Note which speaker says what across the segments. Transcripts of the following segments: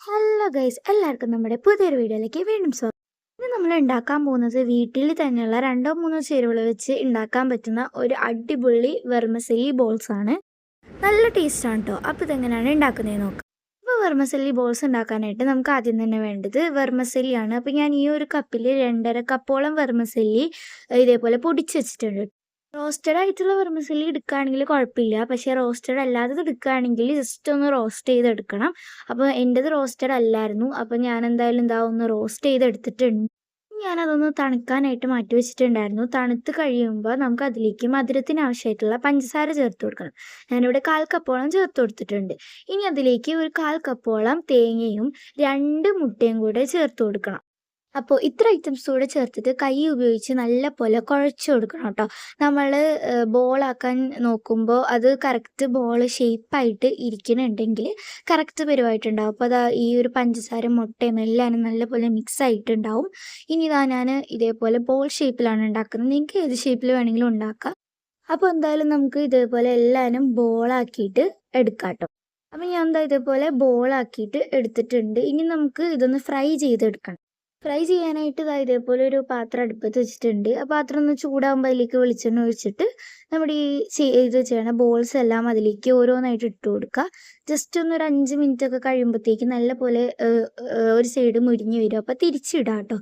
Speaker 1: Hello guys, എല്ലാവർക്കും നമ്മുടെ പുതിയൊരു വീഡിയോയിലേക്ക് വീണ്ടും സ്വാഗതം. ഇന്ന് നമ്മൾ ഉണ്ടാക്കാൻ പോകുന്നത് വീട്ടിൽ തന്നെയുള്ള രണ്ടോ മൂന്നോ ചേരുവകൾ വെച്ച് ഉണ്ടാക്കാൻ പറ്റുന്ന ഒരു അടിപൊളി വെർമസെല്ലി ബോൾസ് ആണ്. നല്ല ടേസ്റ്റാണ് കേട്ടോ. അപ്പോൾ ഇതെങ്ങനെയാണ് ഉണ്ടാക്കുന്നത് നോക്കാം. അപ്പോൾ വെർമസെല്ലി ബോൾസ് ഉണ്ടാക്കാനായിട്ട് നമുക്ക് ആദ്യം തന്നെ വേണ്ടത് വെർമസെല്ലിയാണ്. അപ്പോൾ ഞാൻ ഈ ഒരു കപ്പിൽ 2.5 കപ്പോളം വെർമസെല്ലി ഇതേപോലെ പൊടിച്ച് വെച്ചിട്ടുണ്ട്. റോസ്റ്റഡ് ആയിട്ടുള്ള വെർമിസെല്ലി എടുക്കുകയാണെങ്കിൽ കുഴപ്പമില്ല. പക്ഷേ റോസ്റ്റഡ് അല്ലാത്തത് എടുക്കുകയാണെങ്കിൽ ജസ്റ്റ് ഒന്ന് റോസ്റ്റ് ചെയ്തെടുക്കണം. അപ്പോൾ എൻ്റെത് റോസ്റ്റഡ് അല്ലായിരുന്നു. അപ്പോൾ ഞാൻ എന്തായാലും ഒന്ന് റോസ്റ്റ് ചെയ്തെടുത്തിട്ടുണ്ട്. ഞാനതൊന്ന് തണുക്കാനായിട്ട് മാറ്റി വെച്ചിട്ടുണ്ടായിരുന്നു. തണുത്ത് കഴിയുമ്പോൾ നമുക്ക് അതിലേക്ക് മധുരത്തിന് ആവശ്യമായിട്ടുള്ള പഞ്ചസാര ചേർത്ത് കൊടുക്കണം. ഞാനിവിടെ 1/4 കപ്പോളം ചേർത്ത് കൊടുത്തിട്ടുണ്ട്. ഇനി അതിലേക്ക് ഒരു 1/4 കപ്പോളം തേങ്ങയും 2 മുട്ടയും കൂടെ ചേർത്ത് കൊടുക്കണം. അപ്പോൾ ഇത്ര ഐറ്റംസ് കൂടെ ചേർത്തിട്ട് കൈ ഉപയോഗിച്ച് നല്ല പോലെ കുഴച്ച് കൊടുക്കണം കേട്ടോ. നമ്മൾ ബോളാക്കാൻ നോക്കുമ്പോൾ അത് കറക്റ്റ് ബോൾ ഷേപ്പായിട്ട് ഇരിക്കുന്നുണ്ടെങ്കിൽ കറക്റ്റ് പരുവായിട്ടുണ്ടാവും. അപ്പോൾ അതാ ഈ ഒരു പഞ്ചസാര മുട്ടയും എല്ലാം നല്ല പോലെ മിക്സ് ആയിട്ടുണ്ടാവും. ഇനി ഞാൻ ഇതേപോലെ ബോൾ ഷേപ്പിലാണ് ഉണ്ടാക്കുന്നത്. നിങ്ങൾക്ക് ഏത് ഷേപ്പിൽ വേണമെങ്കിലും ഉണ്ടാക്കാം. അപ്പോൾ എന്തായാലും നമുക്ക് ഇതേപോലെ എല്ലാവരും ബോളാക്കിയിട്ട് എടുക്കാം കേട്ടോ. അപ്പോൾ ഞാൻ ഇതേപോലെ ബോളാക്കിയിട്ട് എടുത്തിട്ടുണ്ട്. ഇനി നമുക്ക് ഇതൊന്ന് ഫ്രൈ ചെയ്തെടുക്കണം. ഫ്രൈ ചെയ്യാനായിട്ട് ഇതേപോലെ ഒരു പാത്രം അടുപ്പത്ത് വെച്ചിട്ടുണ്ട്. ആ പാത്രം ഒന്ന് ചൂടാകുമ്പോൾ അതിലേക്ക് വെളിച്ചെണ്ണ ഒഴിച്ചിട്ട് നമ്മുടെ ഈ ഇത് ചെയ്യണ ബോൾസ് എല്ലാം അതിലേക്ക് ഓരോന്നായിട്ട് ഇട്ട് കൊടുക്കുക. ജസ്റ്റ് ഒരു 5 മിനിറ്റ് ഒക്കെ കഴിയുമ്പോഴത്തേക്ക് നല്ല പോലെ ഒരു സൈഡ് മുരിഞ്ഞ് വരും. അപ്പോൾ തിരിച്ചിടാം കേട്ടോ.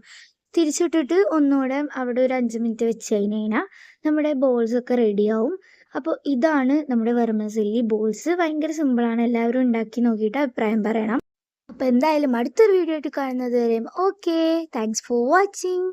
Speaker 1: തിരിച്ചിട്ടിട്ട് ഒന്നുകൂടെ അവിടെ ഒരു 5 മിനിറ്റ് വെച്ച് കഴിഞ്ഞാൽ നമ്മുടെ ബോൾസൊക്കെ റെഡിയാവും. അപ്പോൾ ഇതാണ് നമ്മുടെ വെർമിസെല്ലി ബോൾസ്. ഭയങ്കര സിമ്പിളാണ്. എല്ലാവരും ഉണ്ടാക്കി നോക്കിയിട്ട് അഭിപ്രായം പറയണം. അപ്പോൾ എന്തായാലും അടുത്തൊരു വീഡിയോ ആയിട്ട് കാണുന്നത് വരെയും ഓക്കെ, താങ്ക്സ് ഫോർ വാച്ചിങ്.